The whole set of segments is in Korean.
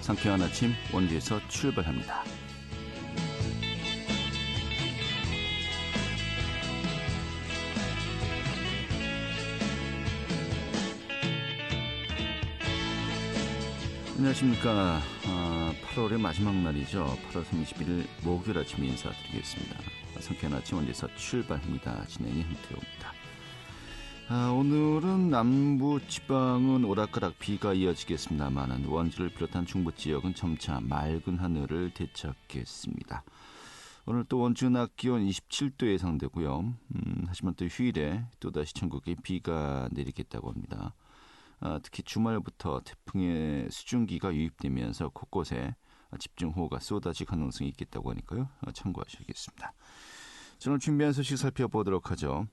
상쾌한 아침 원주에서 출발합니다. 안녕하십니까. 8월의 마지막 날이죠. 8월 31일 목요일 아침 인사드리겠습니다. 상쾌한 아침 원주에서 출발합니다. 진행이 한태호입니다. 오늘은 남부 지방은 오락가락 비가 이어지겠습니다만 원주를 비롯한 중부 지역은 점차 맑은 하늘을 되찾겠습니다. 오늘 또 원주 낮 기온 27도 예상되고요. 하지만 또 휴일에 또다시 전국에 비가 내리겠다고 합니다. 특히 주말부터 태풍의 수증기가 유입되면서 곳곳에 집중호우가 쏟아질 가능성이 있겠다고 하니까요. 참고하셔야겠습니다. 저는 준비한 소식 살펴보도록 하죠.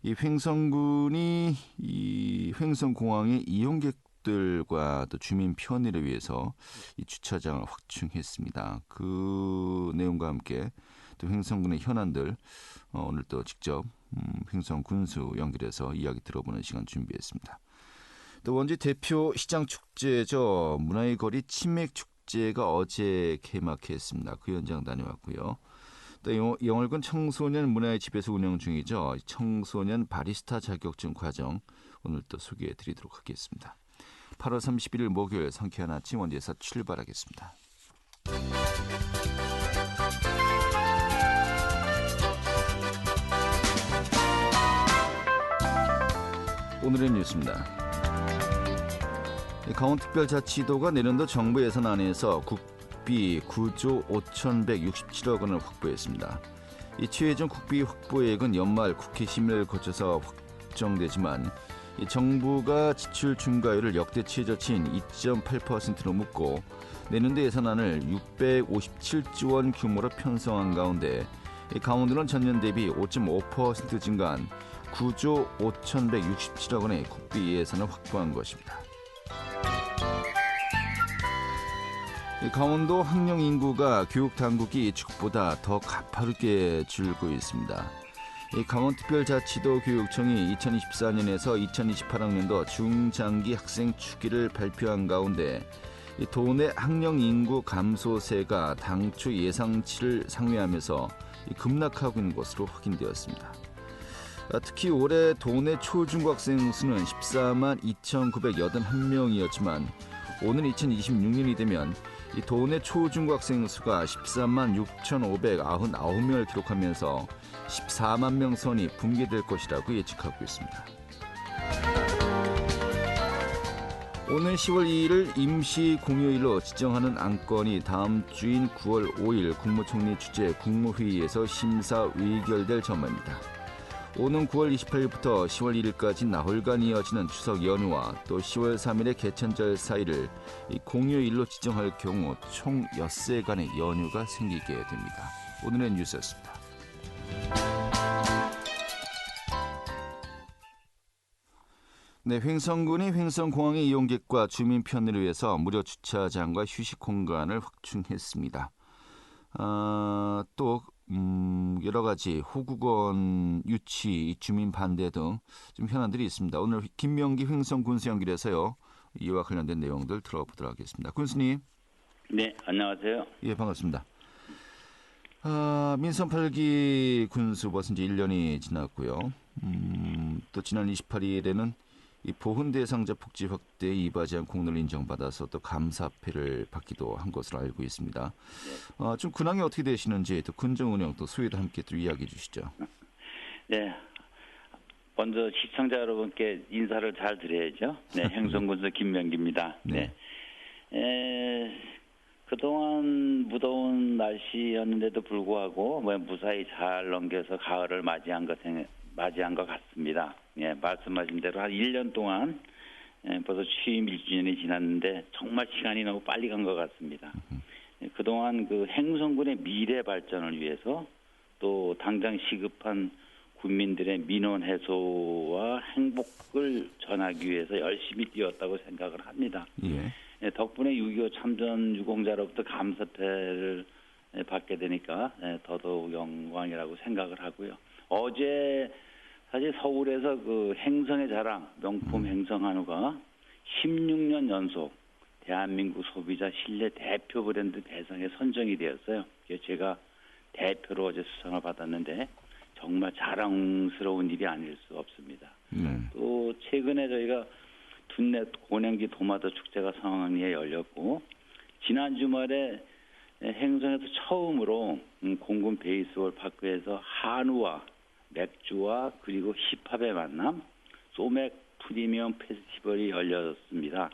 이 횡성군이 이 횡성공항의 이용객들과 또 주민 편의를 위해서 이 주차장을 확충했습니다. 그 내용과 함께 또 횡성군의 현안들 오늘 또 직접 횡성군수 연결해서 이야기 들어보는 시간 준비했습니다. 또 원주 대표 시장 축제죠. 문화의 거리 치맥 축제가 어제 개막했습니다. 그 현장 다녀왔고요. 또 영월군 청소년 문화의 집에서 운영 중이죠. 청소년 바리스타 자격증 과정 오늘 또 소개해 드리도록 하겠습니다. 8월 31일 목요일 상쾌한 아침 원주에서 출발하겠습니다. 오늘의 뉴스입니다. 강원특별자치도가 내년도 정부 예산 안에서 국비 9조 5,167억 원을 확보했습니다. 이 최종 국비 확보액은 연말 국회 심의를 거쳐서 확정되지만 이 정부가 지출 증가율을 역대 최저치인 2.8%로 묶고 내년도 예산안을 657조 원 규모로 편성한 가운데 이 강원도는 전년 대비 5.5% 증가한 9조 5,167억 원의 국비 예산을 확보한 것입니다. 강원도 학령 인구가 교육 당국이 예측보다 더 가파르게 줄고 있습니다. 강원특별자치도 교육청이 2024년에서 2028학년도 중장기 학생 추기를 발표한 가운데 도내 학령 인구 감소세가 당초 예상치를 상회하면서 급락하고 있는 것으로 확인되었습니다. 특히 올해 도내 초중고학생 수는 14만 2,981명이었지만 오는 2026년이 되면 이 도내 초중고학생 수가 13만 6,599명을 기록하면서 14만 명 선이 붕괴될 것이라고 예측하고 있습니다. 오늘 10월 2일을 임시 공휴일로 지정하는 안건이 다음 주인 9월 5일 국무총리 주재 국무회의에서 심사 의결될 전망입니다. 오는 9월 28일부터 10월 1일까지 나흘간 이어지는 추석 연휴와 또 10월 3일의 개천절 사이를 공휴일로 지정할 경우 총 엿새간의 연휴가 생기게 됩니다. 오늘의 뉴스였습니다. 네, 횡성군이 횡성공항의 이용객과 주민 편의를 위해서 무료 주차장과 휴식 공간을 확충했습니다. 또 여러 가지 호국원 유치, 주민 반대 등 좀 현안들이 있습니다. 오늘 김명기 횡성군수 연결해서요. 이와 관련된 내용들 들어보도록 하겠습니다. 군수님. 네, 안녕하세요. 예, 반갑습니다. 민선 8기 군수 벌써 이제 1년이 지났고요. 또 지난 28일에는 이 보훈 대상자 복지 확대에 이바지한 공로를 인정받아서 또 감사패를 받기도 한 것으로 알고 있습니다. 좀 근황이 어떻게 되시는지 또 군정 운영 또 소회도 함께 또 이야기해 주시죠. 네, 먼저 시청자 여러분께 인사를 잘 드려야죠. 네, 횡성군수 김명기입니다. 네. 그동안 무더운 날씨였는데도 불구하고 무사히 잘 넘겨서 가을을 맞이한 것 같습니다. 예, 말씀하신 대로 한 1년 동안 벌써 취임 1주년이 지났는데 정말 시간이 너무 빨리 간 것 같습니다. 그동안 그 횡성군의 미래 발전을 위해서 또 당장 시급한 국민들의 민원 해소와 행복을 전하기 위해서 열심히 뛰었다고 생각을 합니다. 예, 덕분에 6.25 참전 유공자로부터 감사패를 받게 되니까 더더욱 영광이라고 생각을 하고요. 어제 사실 서울에서 그 행성의 자랑 명품 행성 한우가 16년 연속 대한민국 소비자 신뢰 대표 브랜드 대상에 선정이 되었어요. 그래서 제가 대표로 어제 수상을 받았는데 정말 자랑스러운 일이 아닐 수 없습니다. 또 최근에 저희가 둔내 고냉지 도마도 축제가 성황리에 열렸고 지난 주말에 행성에서 처음으로 공군 베이스볼 파크에서 한우와 맥주와 그리고 힙합의 만남 소맥 프리미엄 페스티벌이 열렸습니다.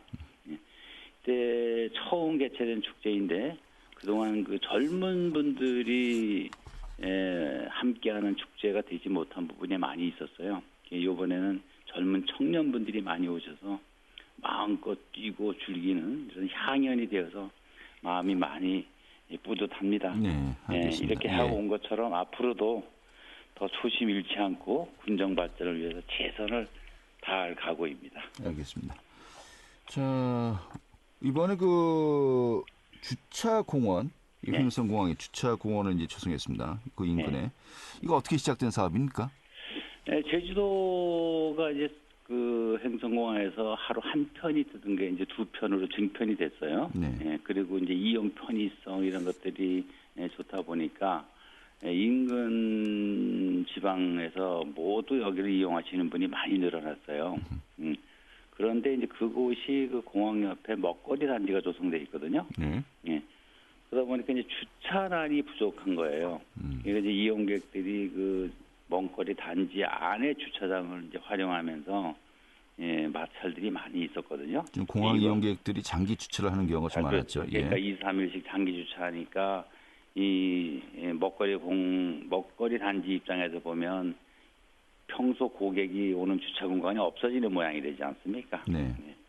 그때 처음 개최된 축제인데 그동안 그 젊은 분들이 함께하는 축제가 되지 못한 부분이 많이 있었어요. 이번에는 젊은 청년분들이 많이 오셔서 마음껏 뛰고 즐기는 이런 향연이 되어서 마음이 많이 뿌듯합니다. 네, 알겠습니다. 이렇게 하고 온 것처럼 앞으로도 더 초심 잃지 않고 군정 발전을 위해서 최선을 다할 각오입니다. 알겠습니다. 자, 이번에 그 주차 공원, 횡성공항에 주차 공원을 이제 조성했습니다. 그 인근에 이거 어떻게 시작된 사업입니까? 네, 제주도가 이제 그 행성공항에서 하루 한 편이 뜨던 게 이제 두 편으로 증편이 됐어요. 그리고 이제 이용 편의성 이런 것들이 좋다 보니까 인근 지방에서 모두 여기를 이용하시는 분이 많이 늘어났어요. 그런데 이제 그곳이 그 공항 옆에 먹거리 단지가 조성돼 있거든요. 그러다 보니까 이제 주차난이 부족한 거예요. 그러니까 이제 이용객들이 그 먹거리 단지 안에 주차장을 이제 활용하면서 마찰들이 많이 있었거든요. 지금 공항 이용객들이 장기 주차를 하는 경우가 좀 많았죠. 그러니까 2, 3일씩 장기 주차하니까 이 먹거리 단지 입장에서 보면 평소 고객이 오는 주차 공간이 없어지는 모양이 되지 않습니까?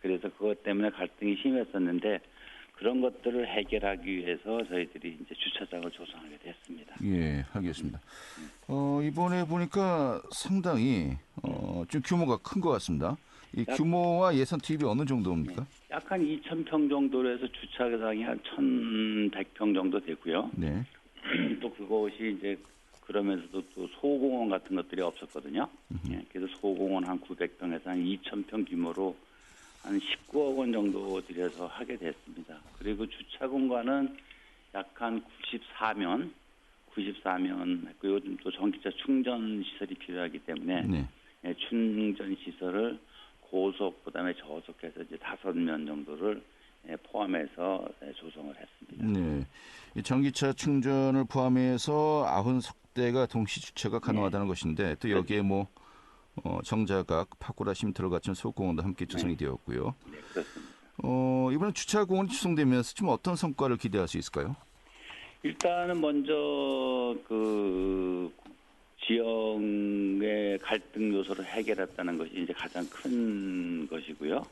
그래서 그것 때문에 갈등이 심했었는데 그런 것들을 해결하기 위해서 저희들이 이제 주차장을 조성하게 됐습니다. 예, 알겠습니다. 이번에 보니까 상당히 좀 규모가 큰 것 같습니다. 이 규모와 예산 투입이 어느 정도입니까? 약 한 2,000평 정도로 해서 주차장이 한 1,100평 정도 되고요. 또 그것이 이제 그러면서도 또 소공원 같은 것들이 없었거든요. 그래서 소공원 한 900평에서 한 2,000평 규모로 한 19억 원 정도 들여서 하게 됐습니다. 그리고 주차 공간은 약 한 94면 했고 요즘 또 전기차 충전 시설이 필요하기 때문에 충전 시설을 고속 그다음에 저속해서 이제 5면 정도를 포함해서 조성을 했습니다. 이 전기차 충전을 포함해서 90석대가 동시 주차가 가능하다는 것인데 또 여기에 뭐 정자각, 파쿠라 쉼터를 갖춘 소공원도 함께 조성이 되었고요. 그렇습니다. 이번에 주차 공원이 조성되면서 좀 어떤 성과를 기대할 수 있을까요? 일단은 먼저 그 지역의 갈등 요소를 해결했다는 것이 이제 가장 큰 것이고요.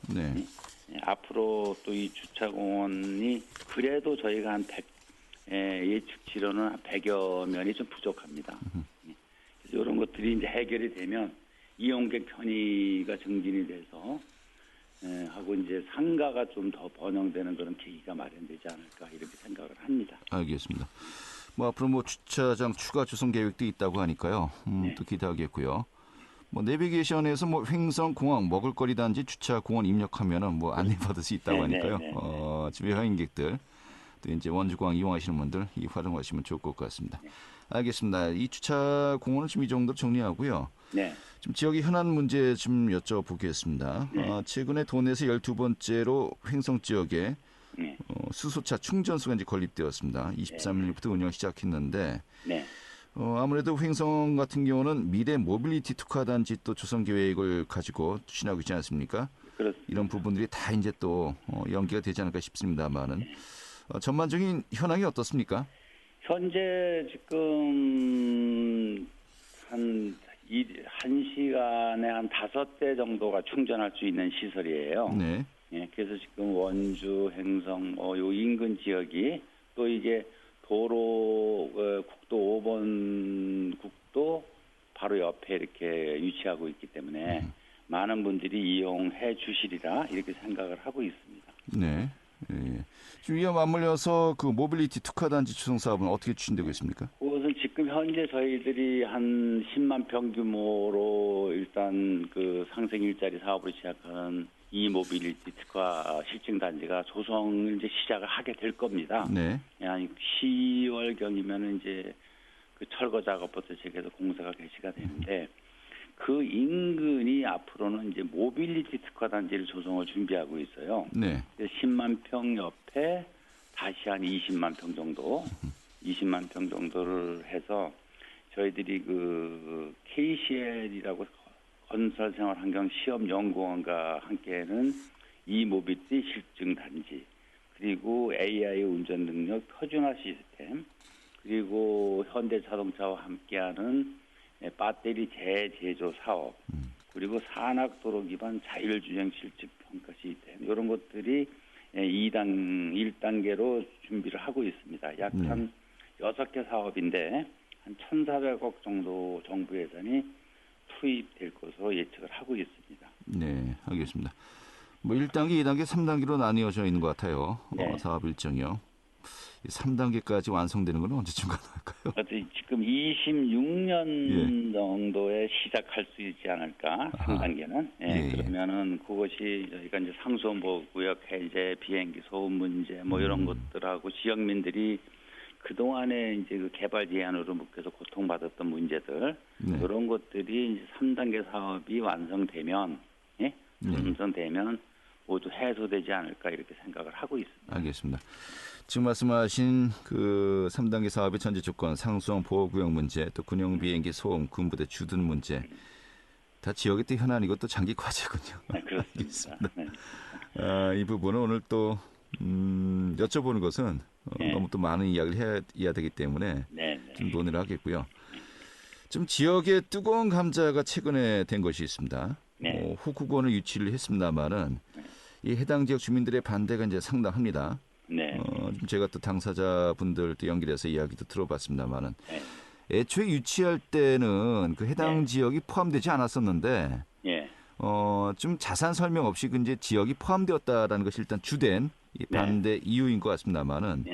앞으로 또 이 주차 공원이 그래도 저희가 한 100, 예측치로는 한 100여 면이 좀 부족합니다. 그래서 이런 것들이 이제 해결이 되면 이용객 편의가 증진이 돼서 하고 이제 상가가 좀 더 번영되는 그런 계기가 마련되지 않을까 이렇게 생각을 합니다. 알겠습니다. 뭐 앞으로 뭐 주차장 추가 조성 계획도 있다고 하니까요. 또 기대하겠고요. 뭐 내비게이션에서 뭐 횡성공항 먹을거리 단지 주차 공원 입력하면은 뭐 안내받을 수 있다고 하니까요. 지금 여행객들 또 이제 원주공항 이용하시는 분들 이 활용하시면 좋을 것 같습니다. 알겠습니다. 이 주차 공원은 지금 이 정도로 정리하고요. 좀 지역의 현안 문제 좀 여쭤보겠습니다. 최근에 도내에서 12번째로 횡성 지역에 수소차 충전소가 이제 건립되었습니다. 23일부터 운영 시작했는데 아무래도 횡성 같은 경우는 미래 모빌리티 특화 단지 또 조성 계획을 가지고 추진하고 있지 않습니까? 그렇습니다. 이런 부분들이 다 이제 또 연기가 되지 않을까 싶습니다만은 전반적인 현황이 어떻습니까? 현재 지금 한 1시간에 한 5대 정도가 충전할 수 있는 시설이에요. 그래서 지금 원주, 행성, 요 인근 지역이 또 이게 도로, 국도 5번 국도 바로 옆에 이렇게 위치하고 있기 때문에 많은 분들이 이용해 주시리라 이렇게 생각을 하고 있습니다. 지금 이와 맞물려서 그 모빌리티 특화단지 조성 사업은 어떻게 추진되고 있습니까? 그것은 지금 현재 저희들이 한 10만 평 규모로 일단 그 상생 일자리 사업을 시작한 이 모빌리티 특화 실증 단지가 조성을 이제 시작을 하게 될 겁니다. 네. 한 10월경이면 이제 그 철거 작업부터 시작해서 공사가 개시가 되는데 그 인근이 앞으로는 이제 모빌리티 특화 단지를 조성을 준비하고 있어요. 네. 10만 평 옆에 다시 한 20만 평 정도, 20만 평 정도를 해서 저희들이 그 KCL이라고 건설생활환경시험연구원과 함께하는 이 모빌리티 실증 단지, 그리고 AI 운전 능력 표준화 시스템, 그리고 현대자동차와 함께하는 배터리 재제조 사업, 그리고 산악도로 기반 자율주행 실증 평가 시스템, 이런 것들이 1단계로 준비를 하고 있습니다. 약 한 6개 사업인데 한 1,400억 정도 정부 예산이 투입될 것으로 예측을 하고 있습니다. 네, 알겠습니다. 뭐 1단계, 2단계, 3단계로 나뉘어져 있는 것 같아요. 네. 사업 일정이요. 3단계까지 완성되는 건 언제쯤 가능할까요? 지금 26년 예. 정도에 시작할 수 있지 않을까, 3단계는. 예. 그러면은 그것이 저희가 이제 상수원보호구역 해제, 비행기 소음 문제, 뭐 이런 것들하고 지역민들이 그동안에 이제 그 개발 제한으로 묶여서 고통받았던 문제들, 네. 이런 것들이 이제 3단계 사업이 완성되면, 완성되면 모두 해소되지 않을까 이렇게 생각을 하고 있습니다. 알겠습니다. 지금 말씀하신 그 3단계 사업의 전제 조건, 상수원 보호구역 문제, 또 군용 비행기 소음, 군부대 주둔 문제, 다 지역의 또 현안이고 또 장기 과제군요. 네, 그렇습니다. 네. 이 부분은 오늘 또 여쭤보는 것은 너무 또 많은 이야기를 해야 되기 때문에 좀 논의를 하겠고요. 좀 지역에 뜨거운 감자가 최근에 된 것이 있습니다. 호국원을 유치를 했습니다만은 이 해당 지역 주민들의 반대가 이제 상당합니다. 제가 또 당사자분들도 연결해서 이야기도 들어봤습니다만은 애초에 유치할 때는 그 해당 지역이 포함되지 않았었는데 좀 자세한 설명 없이 그 이제 지역이 포함되었다라는 것이 일단 주된 이 반대 이유인 것 같습니다만은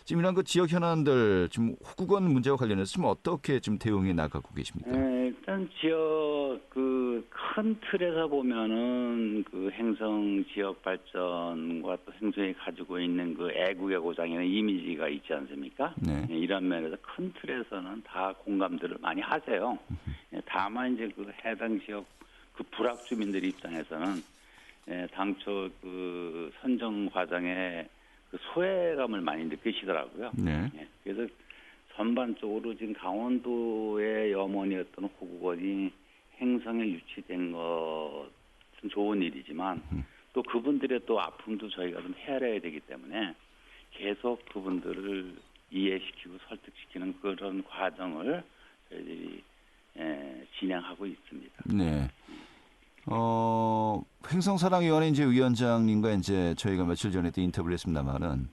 지금 이런 그 지역 현안들 지금 호국원 문제와 관련해서 지금 어떻게 좀 대응해 나가고 계십니까? 일단 지역 그 큰 틀에서 보면은 그 행성 지역 발전과 또 행성이 가지고 있는 그 애국의 고장이나 이미지가 있지 않습니까? 이런 면에서 큰 틀에서는 다 공감들을 많이 하세요. 다만 이제 그 해당 지역 그 불악 주민들 입장에서는 당초 그 선정 과정에 그 소외감을 많이 느끼시더라고요. 그래서 전반적으로 지금 강원도의 염원이었던 호국원이 행성에 유치된 것은 좋은 일이지만 또 그분들의 또 아픔도 저희가 좀 헤아려야 되기 때문에 계속 그분들을 이해시키고 설득시키는 그런 과정을 저희들이 진행하고 있습니다. 네. 행성사랑위원회 이제 위원장님과 이제 저희가 며칠 전에 또 인터뷰를 했습니다만은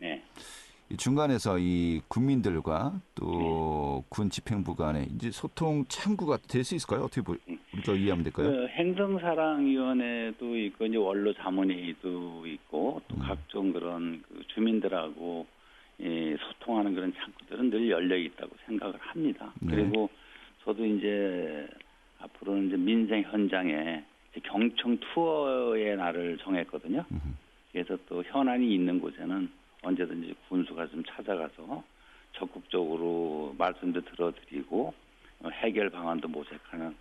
이 중간에서 이 군민들과 또 군 집행부 간에 이제 소통 창구가 될 수 있을까요? 어떻게 우리가 이해하면 될까요? 행성사랑위원회도 있고 이제 원로 자문회의도 있고 또 각종 그런 그 주민들하고 소통하는 그런 창구들은 늘 열려 있다고 생각을 합니다. 그리고 저도 이제 앞으로는 이제 민생 현장에 경청 투어의 날을 정했거든요. 그래서 또 현안이 있는 곳에는 언제든지 군수가 좀 찾아가서 적극적으로 말씀도 들어드리고 해결 방안도 모색하는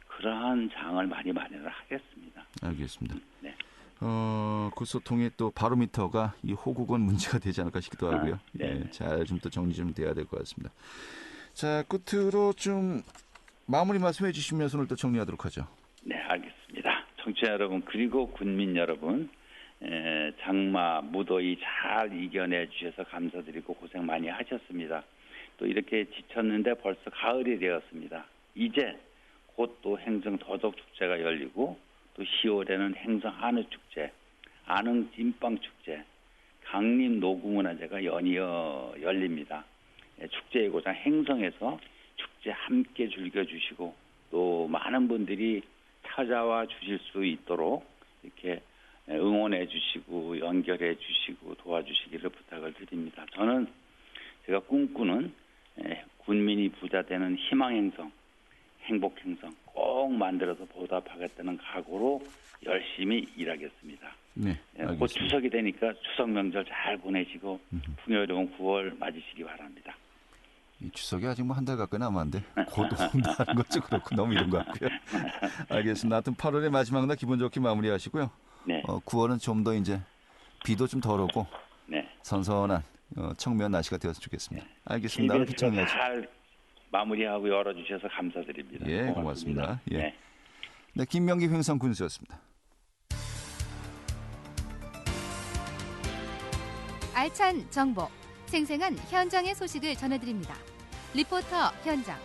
그러한 장을 많이 마련을 하겠습니다. 알겠습니다. 그 소통의 또 바로미터가 이 호국원 문제가 되지 않을까 싶기도 하고요. 잘 좀 또 정리 좀 돼야 될 것 같습니다. 자, 끝으로 좀 마무리 말씀해 주시면서 오늘 또 정리하도록 하죠. 네, 알겠습니다. 청취자 여러분 그리고 군민 여러분, 장마, 무더위 잘 이겨내 주셔서 감사드리고 고생 많이 하셨습니다. 또 이렇게 지쳤는데 벌써 가을이 되었습니다. 이제 곧 또 행성 더덕축제가 열리고 또 10월에는 행성 한우축제, 안흥 찐빵축제, 강림 노구문화제가 연이어 열립니다. 축제의 고장 행성에서 축제 함께 즐겨주시고 또 많은 분들이 찾아와 주실 수 있도록 이렇게 응원해 주시고 연결해 주시고 도와주시기를 부탁을 드립니다. 저는 제가 꿈꾸는 군민이 부자 되는 희망행성, 행복행성 꼭 만들어서 보답하겠다는 각오로 열심히 일하겠습니다. 네, 곧 추석이 되니까 추석 명절 잘 보내시고 풍요로운 9월 맞으시기 바랍니다. 이 추석이 아직 뭐 한 달 가까이 남았는데 곧 온다는 것도 그렇고 너무 이른 것 같고요. 알겠습니다. 하여튼 8월의 마지막 날 기분 좋게 마무리하시고요. 네. 9월은 좀 더 이제 비도 좀 덜 오고 네. 선선한 청명한 날씨가 되었으면 좋겠습니다. 알겠습니다. 오늘 기청해야죠. 잘 마무리하고 열어주셔서 감사드립니다. 예, 고맙습니다. 예. 네. 네, 김명기 횡성 군수였습니다. 알찬 정보, 생생한 현장의 소식을 전해드립니다. 리포터 현장.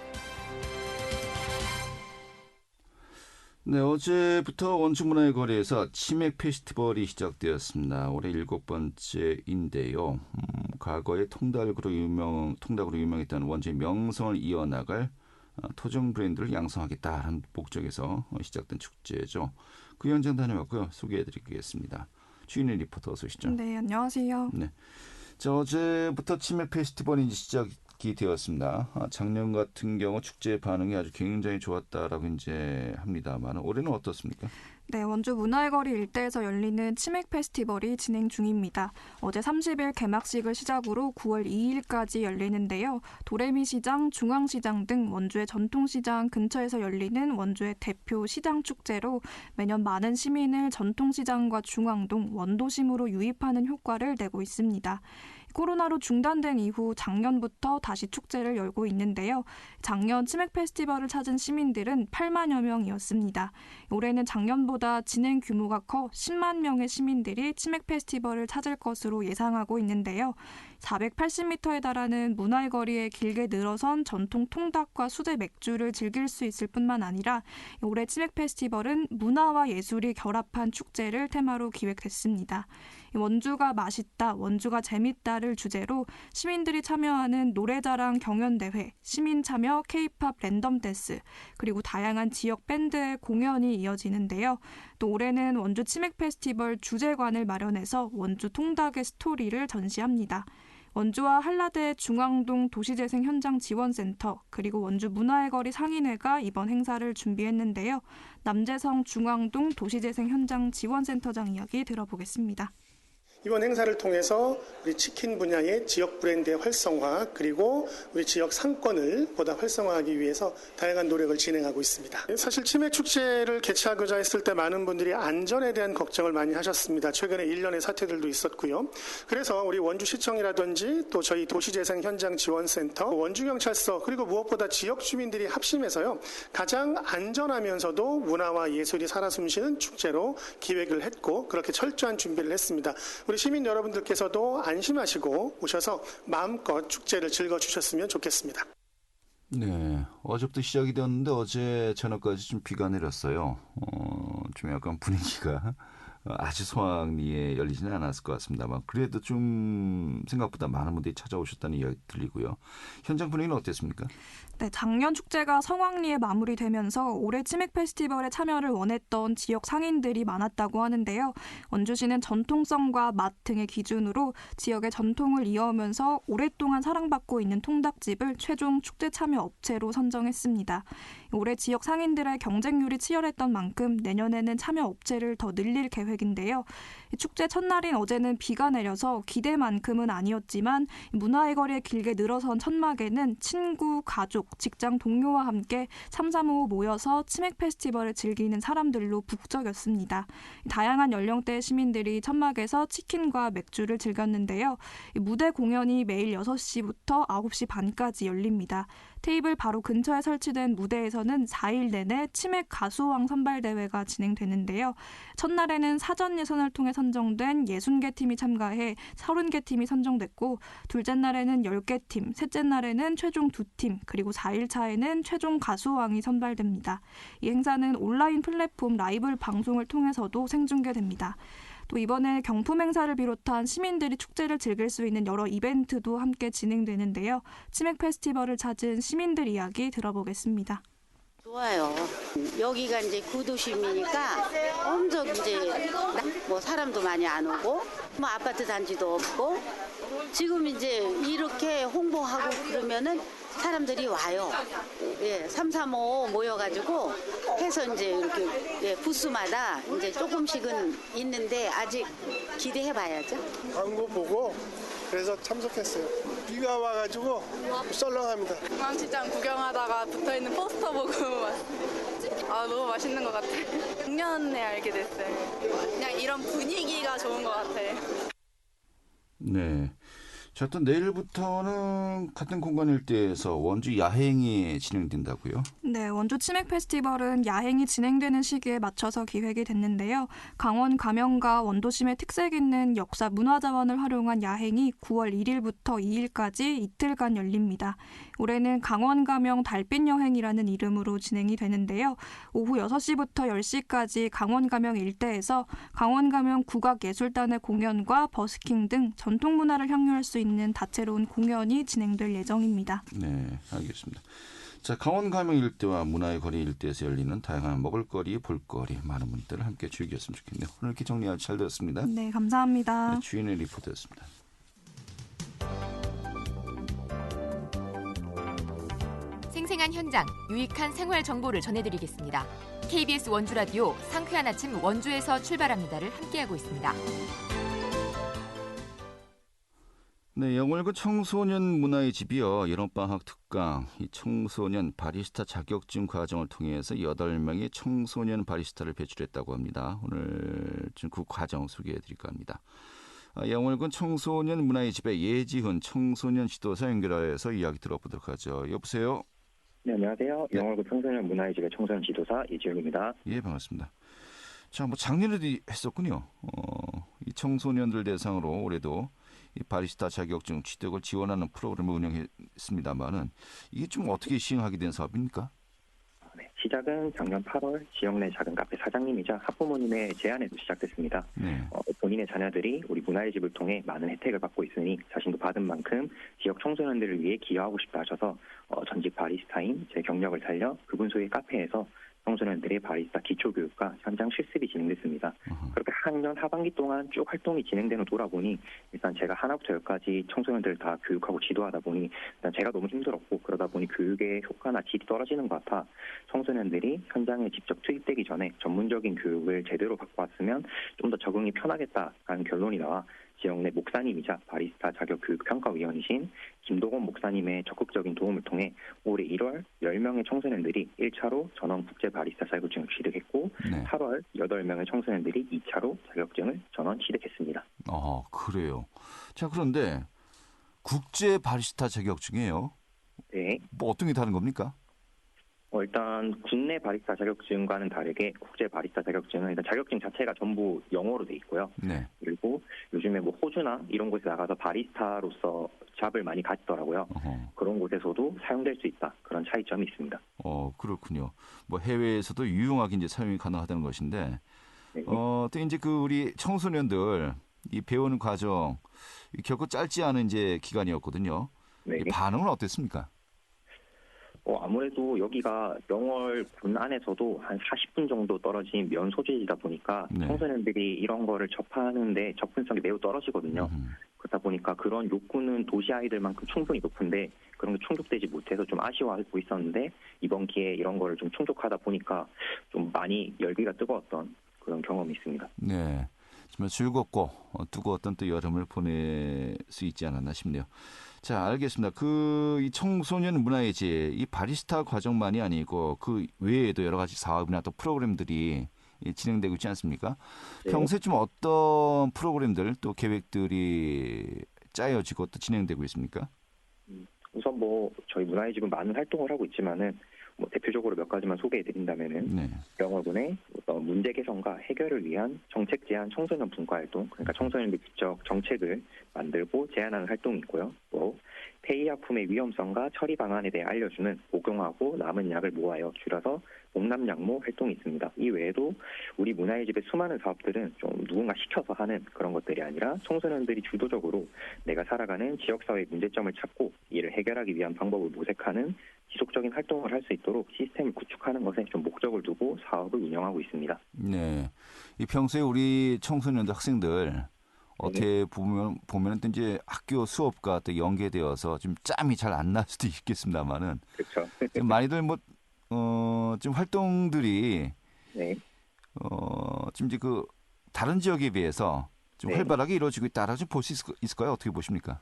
네, 어제부터 원주문화의 거리에서 치맥 페스티벌이 시작되었습니다. 올해 7번째인데요. 과거에 통닭으로 유명했던 원주의 명성을 이어나갈 토종 브랜드를 양성하겠다는 목적에서 시작된 축제죠. 그 현장 다녀왔고요. 소개해드리겠습니다. 주인의 리포터 어서 오시죠. 네, 안녕하세요. 네, 자, 어제부터 치맥 페스티벌이 시작이 되었습니다. 작년 같은 경우 축제 반응이 아주 굉장히 좋았다라고 이제 합니다만 올해는 어떻습니까? 네, 원주 문화의거리 일대에서 열리는 치맥 페스티벌이 진행 중입니다. 어제 30일 개막식을 시작으로 9월 2일까지 열리는데요. 도레미 시장, 중앙시장 등 원주의 전통시장 근처에서 열리는 원주의 대표 시장 축제로 매년 많은 시민을 전통시장과 중앙동, 원도심으로 유입하는 효과를 내고 있습니다. 코로나로 중단된 이후 작년부터 다시 축제를 열고 있는데요. 작년 치맥 페스티벌을 찾은 시민들은 8만여 명이었습니다. 올해는 작년보다 진행 규모가 커 10만 명의 시민들이 치맥 페스티벌을 찾을 것으로 예상하고 있는데요. 480m에 달하는 문화의 거리에 길게 늘어선 전통 통닭과 수제 맥주를 즐길 수 있을 뿐만 아니라 올해 치맥 페스티벌은 문화와 예술이 결합한 축제를 테마로 기획했습니다. 원주가 맛있다, 원주가 재밌다를 주제로 시민들이 참여하는 노래자랑 경연대회, 시민 참여 K-팝 랜덤 댄스, 그리고 다양한 지역 밴드의 공연이 이어지는데요. 또 올해는 원주 치맥 페스티벌 주제관을 마련해서 원주 통닭의 스토리를 전시합니다. 원주와 한라대 중앙동 도시재생 현장 지원센터 그리고 원주 문화의 거리 상인회가 이번 행사를 준비했는데요. 남재성 중앙동 도시재생 현장 지원센터장 이야기 들어보겠습니다. 이번 행사를 통해서 우리 치킨 분야의 지역 브랜드의 활성화 그리고 우리 지역 상권을 보다 활성화하기 위해서 다양한 노력을 진행하고 있습니다. 사실 치맥 축제를 개최하고자 했을 때 많은 분들이 안전에 대한 걱정을 많이 하셨습니다. 최근에 일련의 사태들도 있었고요. 그래서 우리 원주시청이라든지 또 저희 도시재생 현장 지원센터, 원주경찰서 그리고 무엇보다 지역 주민들이 합심해서요. 가장 안전하면서도 문화와 예술이 살아 숨쉬는 축제로 기획을 했고 그렇게 철저한 준비를 했습니다. 우리 시민 여러분들께서도 안심하시고 오셔서 마음껏 축제를 즐거주셨으면 좋겠습니다. 네, 어제부터 시작이 되었는데 어제 저녁까지 좀 비가 내렸어요. 좀 약간 분위기가 아주 소황리에 열리지는 않았을 것 같습니다만 그래도 좀 생각보다 많은 분들이 찾아오셨다는 이야기 들리고요. 현장 분위기는 어땠습니까? 네, 작년 축제가 성황리에 마무리되면서 올해 치맥 페스티벌에 참여를 원했던 지역 상인들이 많았다고 하는데요. 원주시는 전통성과 맛 등의 기준으로 지역의 전통을 이어오면서 오랫동안 사랑받고 있는 통닭집을 최종 축제 참여 업체로 선정했습니다. 올해 지역 상인들의 경쟁률이 치열했던 만큼 내년에는 참여 업체를 더 늘릴 계획인데요. 축제 첫날인 어제는 비가 내려서 기대만큼은 아니었지만 문화의 거리에 길게 늘어선 천막에는 친구, 가족, 직장 동료와 함께 삼삼오오 모여서 치맥 페스티벌을 즐기는 사람들로 북적였습니다. 다양한 연령대의 시민들이 천막에서 치킨과 맥주를 즐겼는데요. 무대 공연이 매일 6시부터 9시 반까지 열립니다. 테이블 바로 근처에 설치된 무대에서는 4일 내내 치맥 가수왕 선발대회가 진행되는데요. 첫날에는 사전 예선을 통해 선정된 60개 팀이 참가해 30개 팀이 선정됐고 둘째 날에는 10개 팀, 셋째 날에는 최종 2팀, 그리고 4일차에는 최종 가수왕이 선발됩니다. 이 행사는 온라인 플랫폼 라이브 방송을 통해서도 생중계됩니다. 또 이번에 경품 행사를 비롯한 시민들이 축제를 즐길 수 있는 여러 이벤트도 함께 진행되는데요. 치맥 페스티벌을 찾은 시민들 이야기 들어보겠습니다. 좋아요. 여기가 이제 구도심이니까 엄청 이제 뭐 사람도 많이 안 오고 뭐 아파트 단지도 없고 지금 이제 이렇게 홍보하고 그러면은 사람들이 와요. 예, 335 모여가지고 해서 이제 이렇게 예, 부스마다 이제 조금씩은 있는데 아직 기대해봐야죠. 광고 보고 그래서 참석했어요. 비가 와가지고 썰렁합니다. 중앙시장 구경하다가 붙어있는 포스터 보고 왔어요. 아, 너무 맛있는 것 같아요. 작년에 알게 됐어요. 그냥 이런 분위기가 좋은 것 같아요. 네. 자, 또 내일부터는 같은 공간 일대에서 원주 야행이 진행된다고요? 네, 원주 치맥 페스티벌은 야행이 진행되는 시기에 맞춰서 기획이 됐는데요. 강원 가명과 원도심의 특색 있는 역사 문화자원을 활용한 야행이 9월 1일부터 2일까지 이틀간 열립니다. 올해는 강원 가명 달빛 여행이라는 이름으로 진행이 되는데요. 오후 6시부터 10시까지 강원 가명 일대에서 강원 가명 국악예술단의 공연과 버스킹 등 전통 문화를 향유할 수 있는 다채로운 공연이 진행될 예정입니다. 네, 알겠습니다. 자, 강원 가명 일대와 문화의 거리 일대에서 열리는 다양한 먹을거리, 볼거리, 많은 분들을 함께 즐겼으면 좋겠네요. 오늘 이렇게 정리 아주 잘 들었습니다. 네, 감사합니다. 네, 주인의 리포트였습니다. 생생한 현장, 유익한 생활 정보를 전해드리겠습니다. KBS 원주 라디오 상쾌한 아침 원주에서 출발합니다를 함께하고 있습니다. 네, 영월구 청소년 문화의 집이요. 여름방학 특강, 이 청소년 바리스타 자격증 과정을 통해서 8명의 청소년 바리스타를 배출했다고 합니다. 오늘 좀 그 과정 소개해드릴까 합니다. 영월군 청소년 문화의 집의 예지훈 청소년 지도사 연결해서 이야기 들어보도록 하죠. 여보세요? 네, 안녕하세요. 네. 영월구 청소년 문화의 집의 청소년 지도사 이지훈입니다. 예, 반갑습니다. 자, 작년에도 했었군요. 이 청소년들 대상으로 올해도 이 바리스타 자격증 취득을 지원하는 프로그램을 운영했습니다만은 이게 좀 어떻게 시행하게 된 사업입니까? 네, 시작은 작년 8월 지역 내 작은 카페 사장님이자 학부모님의 제안에서 시작됐습니다. 네. 본인의 자녀들이 우리 문화의 집을 통해 많은 혜택을 받고 있으니 자신도 받은 만큼 지역 청소년들을 위해 기여하고 싶다 하셔서 전직 바리스타인 제 경력을 살려 그분 소유의 카페에서 청소년들의 바리스타 기초교육과 현장 실습이 진행됐습니다. 그렇게 학년 하반기 동안 쭉 활동이 진행되는 돌아보니 일단 제가 하나부터 열까지 청소년들을 다 교육하고 지도하다 보니 일단 제가 너무 힘들었고 그러다 보니 교육의 효과나 질이 떨어지는 것 같아 청소년들이 현장에 직접 투입되기 전에 전문적인 교육을 제대로 받고 왔으면 좀 더 적응이 편하겠다라는 결론이 나와 지역 내 목사님이자 바리스타 자격 교육 평가위원이신 김도건 목사님의 적극적인 도움을 통해 올해 1월 10명의 청소년들이 1차로 전원 국제 바리스타 자격증을 취득했고 네. 8월 8명의 청소년들이 2차로 자격증을 전원 취득했습니다. 그래요. 자, 그런데 국제 바리스타 자격증이에요. 네. 어떤 게 다른 겁니까? 일단 국내 바리스타 자격증과는 다르게 국제 바리스타 자격증은 일단 자격증 자체가 전부 영어로 돼 있고요. 네. 그리고 요즘에 호주나 이런 곳에 나가서 바리스타로서 잡을 많이 가지더라고요. 그런 곳에서도 사용될 수 있다. 그런 차이점이 있습니다. 그렇군요. 해외에서도 유용하게 이제 사용이 가능하다는 것인데, 네. 또 이제 우리 청소년들 이 배우는 과정 결코 짧지 않은 이제 기간이었거든요. 네. 이 반응은 어땠습니까? 아무래도 여기가 영월군 안에서도 한 40분 정도 떨어진 면 소재이다 보니까 네. 청소년들이 이런 거를 접하는데 접근성이 매우 떨어지거든요. 그러다 보니까 그런 욕구는 도시 아이들만큼 충분히 높은데 그런 게 충족되지 못해서 좀 아쉬워하고 있었는데 이번 기회에 이런 거를 좀 충족하다 보니까 좀 많이 열기가 뜨거웠던 그런 경험이 있습니다. 네. 정말 즐겁고 뜨거웠던 또 여름을 보낼 수 있지 않았나 싶네요. 자, 알겠습니다. 이 청소년 문화의 집, 이 바리스타 과정만이 아니고 그 외에도 여러 가지 사업이나 또 프로그램들이 진행되고 있지 않습니까? 네. 평소에 좀 어떤 프로그램들 또 계획들이 짜여지고 또 진행되고 있습니까? 우선 저희 문화의 집은 많은 활동을 하고 있지만은 대표적으로 몇 가지만 소개해드린다면은 네. 영월군의 문제 개선과 해결을 위한 정책 제안 청소년 분과 활동, 그러니까 청소년들 직접 정책을 만들고 제안하는 활동이 있고요. 또 폐의약품의 위험성과 처리 방안에 대해 알려주는 복용하고 남은 약을 모아여 줄여서 복남약모 활동이 있습니다. 이 외에도 우리 문화의 집의 수많은 사업들은 좀 누군가 시켜서 하는 그런 것들이 아니라 청소년들이 주도적으로 내가 살아가는 지역사회의 문제점을 찾고 이를 해결하기 위한 방법을 모색하는 지속적인 활동을 할 수 있도록 시스템을 구축하는 것에 좀 목적을 두고 사업을 운영하고 있습니다. 네. 이 평소에 우리 청소년들, 학생들 어떻게 보면 또 이제 학교 수업과 또 연계되어서 좀 짬이 잘 안 날 수도 있겠습니다만은. 그렇죠. 좀 많이들 좀 활동들이 네. 좀 이제 그 다른 지역에 비해서 좀 네. 활발하게 이루어지고 있다라고 좀 볼 수 있을까요? 어떻게 보십니까?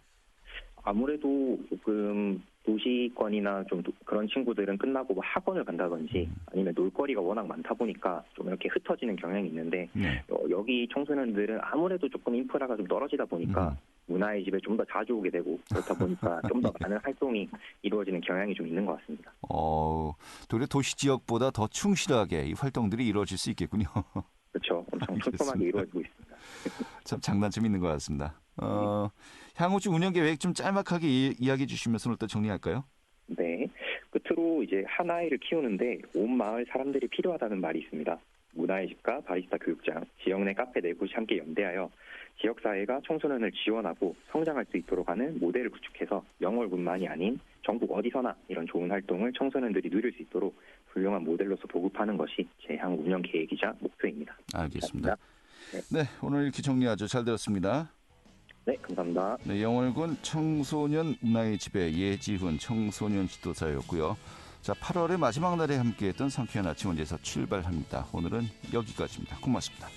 아무래도 조금 도시권이나 좀 그런 친구들은 끝나고 뭐 학원을 간다든지 아니면 놀거리가 워낙 많다 보니까 좀 이렇게 흩어지는 경향이 있는데 네. 여기 청소년들은 아무래도 조금 인프라가 좀 떨어지다 보니까 문화의 집에 좀 더 자주 오게 되고 그렇다 보니까 좀 더 많은 활동이 이루어지는 경향이 좀 있는 것 같습니다. 도리어 도시 지역보다 더 충실하게 이 활동들이 이루어질 수 있겠군요. 그렇죠. 엄청 촘촘하게 이루어지고 있습니다. 참 장단점이 있는 것 같습니다. 향후 좀 운영 계획 좀 짤막하게 이야기해 주시면서 오늘 또 정리할까요? 네. 끝으로 이제 한 아이를 키우는데 온 마을 사람들이 필요하다는 말이 있습니다. 문화의 집과 바리스타 교육장, 지역 내 카페 네 곳이 함께 연대하여 지역사회가 청소년을 지원하고 성장할 수 있도록 하는 모델을 구축해서 영월군만이 아닌 전국 어디서나 이런 좋은 활동을 청소년들이 누릴 수 있도록 훌륭한 모델로서 보급하는 것이 제 향후 운영 계획이자 목표입니다. 알겠습니다. 네, 오늘 이렇게 정리하죠. 잘 들었습니다. 네, 감사합니다. 네, 영월군 청소년 문화의 집의 예지훈 청소년 지도사였고요. 자, 8월의 마지막 날에 함께했던 상쾌한 아침 원제에서 출발합니다. 오늘은 여기까지입니다. 고맙습니다.